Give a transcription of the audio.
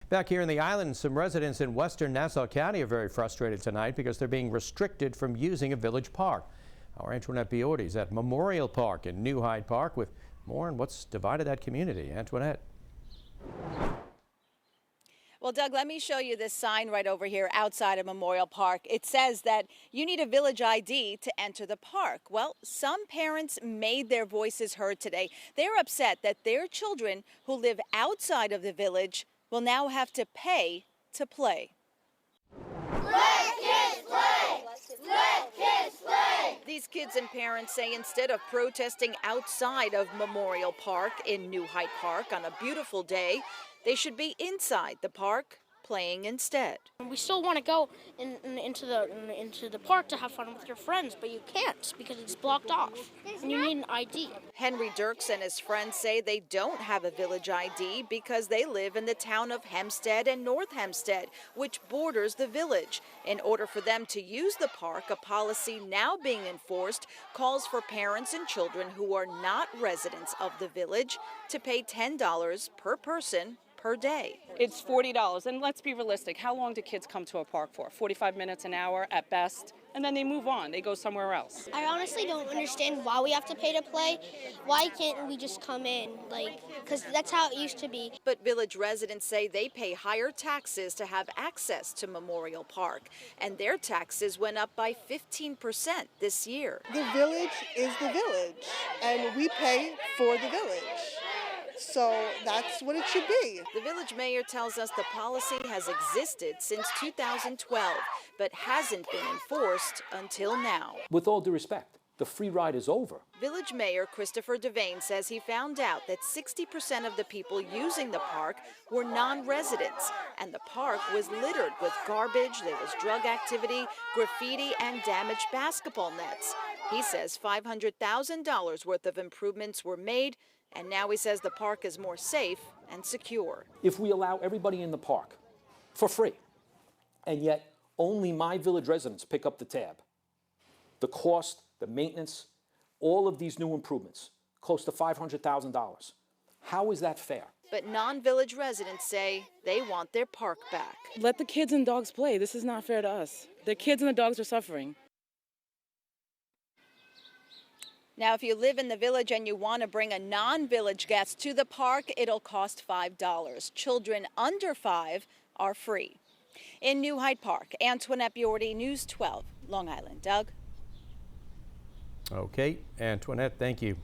Back here in the island, some residents in western Nassau County are very frustrated tonight because they're being restricted from using a village park. Our Antoinette Biordi is at Memorial Park in New Hyde Park with more on what's divided that community. Antoinette. Well, Doug, let me show you this sign right over here outside of Memorial Park. It says that you need a village ID to enter the park. Well, some parents made their voices heard today. They're upset that their children who live outside of the village will now have to pay to play. Let kids play! Let kids play! These kids and parents say instead of protesting outside of Memorial Park in New Hyde Park on a beautiful day, they should be inside the park playing instead. We still want to go into the park to have fun with your friends, but you can't because it's blocked off and you need an ID. Henry Dirks and his friends say they don't have a village ID because they live in the town of Hempstead and North Hempstead, which borders the village. In order for them to use the park, a policy now being enforced calls for parents and children who are not residents of the village to pay $10 per person per day. It's $40, and let's be realistic. How long do kids come to a park for? 45 minutes, an hour at best, and then they move on. They go somewhere else. I honestly don't understand why we have to pay to play. Why can't we just come in? Because that's how it used to be. But village residents say they pay higher taxes to have access to Memorial Park, and their taxes went up by 15% this year. The village is the village, and we pay for the village. So that's what it should be. The village mayor tells us the policy has existed since 2012, but hasn't been enforced until now. With all due respect, the free ride is over. Village Mayor Christopher Devane says he found out that 60% of the people using the park were non-residents, and the park was littered with garbage, there was drug activity, graffiti, and damaged basketball nets. He says $500,000 worth of improvements were made, and now he says the park is more safe and secure. If we allow everybody in the park for free, and yet only my village residents pick up the tab, the cost, the maintenance, all of these new improvements, close to $500,000. How is that fair? But non-village residents say they want their park back. Let the kids and dogs play. This is not fair to us. The kids and the dogs are suffering. Now, if you live in the village and you want to bring a non-village guest to the park, it'll cost $5. Children under 5 are free. In New Hyde Park, Antoinette Biordi, News 12, Long Island. Doug? Okay, Antoinette, thank you.